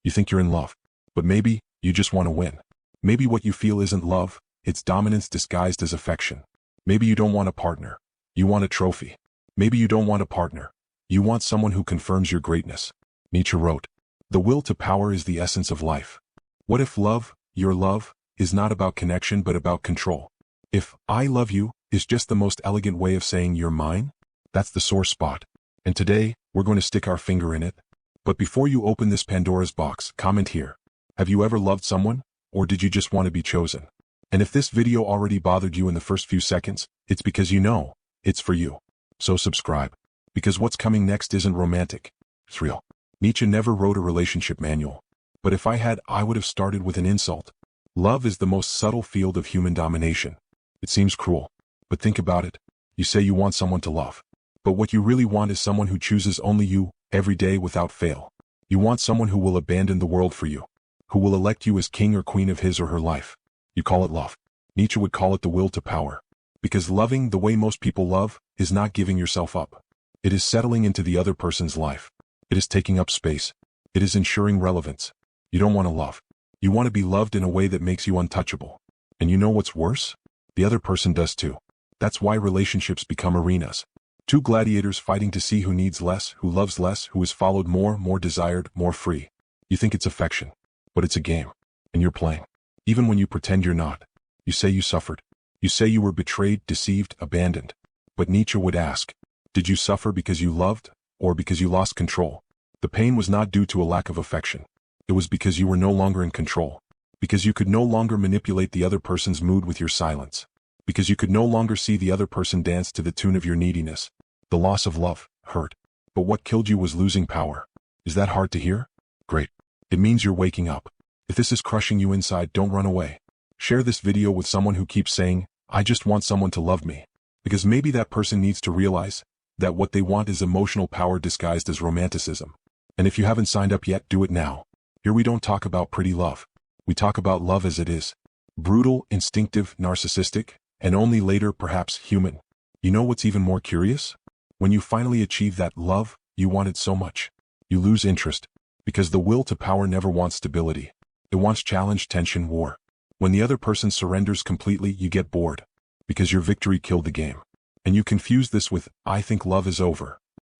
You think you're in love. But maybe, you just want to win. Maybe what you feel isn't love, it's dominance disguised as affection. Maybe you don't want a partner. You want a trophy. Maybe you don't want a partner. You want someone who confirms your greatness. Nietzsche wrote, "The will to power is the essence of life." What if love, your love, is not about connection but about control? If "I love you" is just the most elegant way of saying "you're mine," that's the sore spot. And today, we're going to stick our finger in it. But before you open this Pandora's box, comment here. Have you ever loved someone? Or did you just want to be chosen? And if this video already bothered you in the first few seconds, it's because you know it's for you. So subscribe. Because what's coming next isn't romantic. It's real. Nietzsche never wrote a relationship manual. But if I had, I would have started with an insult. Love is the most subtle field of human domination. It seems cruel. But think about it. You say you want someone to love. But what you really want is someone who chooses only you, every day without fail. You want someone who will abandon the world for you. Who will elect you as king or queen of his or her life. You call it love. Nietzsche would call it the will to power. Because loving the way most people love is not giving yourself up. It is settling into the other person's life. It is taking up space. It is ensuring relevance. You don't want to love. You want to be loved in a way that makes you untouchable. And you know what's worse? The other person does too. That's why relationships become arenas. Two gladiators fighting to see who needs less, who loves less, who is followed more desired, more free. You think it's affection. But it's a game. And you're playing. Even when you pretend you're not. You say you suffered. You say you were betrayed, deceived, abandoned. But Nietzsche would ask, did you suffer because you loved, or because you lost control? The pain was not due to a lack of affection. It was because you were no longer in control. Because you could no longer manipulate the other person's mood with your silence. Because you could no longer see the other person dance to the tune of your neediness. The loss of love hurt. But what killed you was losing power. Is that hard to hear? Great. It means you're waking up. If this is crushing you inside, don't run away. Share this video with someone who keeps saying, I just want someone to love me. Because maybe that person needs to realize that what they want is emotional power disguised as romanticism. And if you haven't signed up yet, do it now. Here we don't talk about pretty love. We talk about love as it is. Brutal, instinctive, narcissistic, and only later perhaps human. You know what's even more curious? When you finally achieve that love you wanted so much, you lose interest. Because the will to power never wants stability. It wants challenge, tension, war. When the other person surrenders completely, you get bored. Because your victory killed the game. And you confuse this with, I think love is over.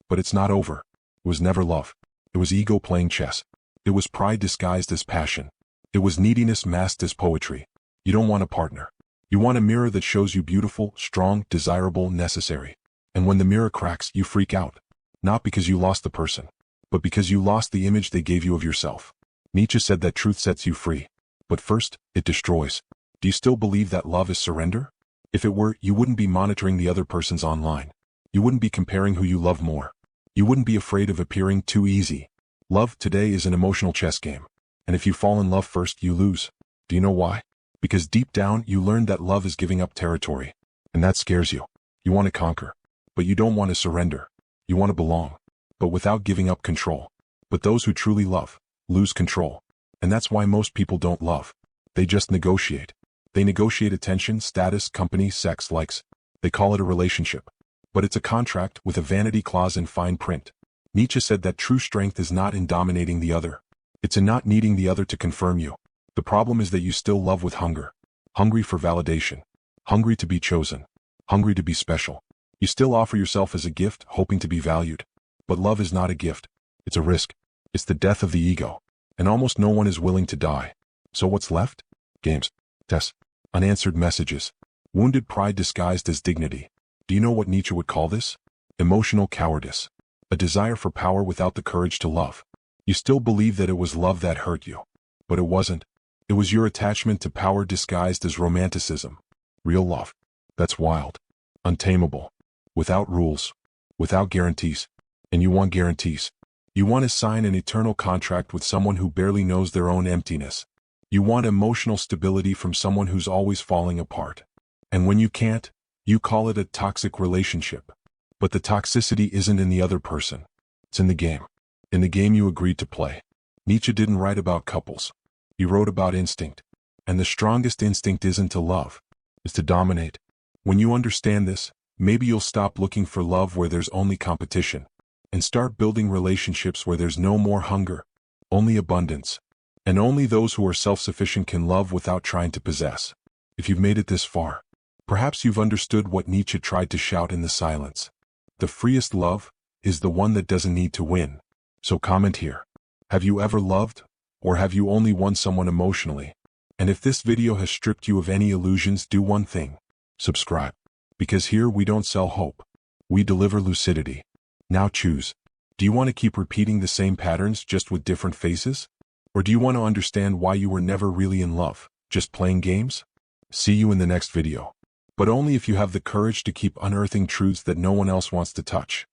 But it's not over. It was never love. It was ego playing chess. It was pride disguised as passion. It was neediness masked as poetry. You don't want a partner. You want a mirror that shows you beautiful, strong, desirable, necessary. And when the mirror cracks, you freak out. Not because you lost the person, but because you lost the image they gave you of yourself. Nietzsche said that truth sets you free. But first, it destroys. Do you still believe that love is surrender? If it were, you wouldn't be monitoring the other person's online. You wouldn't be comparing who you love more. You wouldn't be afraid of appearing too easy. Love today is an emotional chess game. And if you fall in love first, you lose. Do you know why? Because deep down, you learned that love is giving up territory. And that scares you. You want to conquer. But you don't want to surrender. You want to belong. But without giving up control. But those who truly love lose control. And that's why most people don't love. They just negotiate. They negotiate attention, status, company, sex, likes. They call it a relationship. But it's a contract with a vanity clause in fine print. Nietzsche said that true strength is not in dominating the other. It's in not needing the other to confirm you. The problem is that you still love with hunger. Hungry for validation. Hungry to be chosen. Hungry to be special. You still offer yourself as a gift, hoping to be valued. But love is not a gift. It's a risk. It's the death of the ego. And almost no one is willing to die. So what's left? Games. Tests. Unanswered messages. Wounded pride disguised as dignity. Do you know what Nietzsche would call this? Emotional cowardice. A desire for power without the courage to love. You still believe that it was love that hurt you. But it wasn't. It was your attachment to power disguised as romanticism. Real love. That's wild. Untamable. Without rules. Without guarantees. And you want guarantees. You want to sign an eternal contract with someone who barely knows their own emptiness. You want emotional stability from someone who's always falling apart. And when you can't, you call it a toxic relationship. But the toxicity isn't in the other person. It's in the game. In the game you agreed to play. Nietzsche didn't write about couples. He wrote about instinct. And the strongest instinct isn't to love. It's to dominate. When you understand this, maybe you'll stop looking for love where there's only competition. And start building relationships where there's no more hunger, only abundance. And only those who are self-sufficient can love without trying to possess. If you've made it this far, perhaps you've understood what Nietzsche tried to shout in the silence. The freest love is the one that doesn't need to win. So comment here. Have you ever loved? Or have you only won someone emotionally? And if this video has stripped you of any illusions, do one thing. Subscribe. Because here we don't sell hope. We deliver lucidity. Now choose. Do you want to keep repeating the same patterns just with different faces? Or do you want to understand why you were never really in love, just playing games? See you in the next video. But only if you have the courage to keep unearthing truths that no one else wants to touch.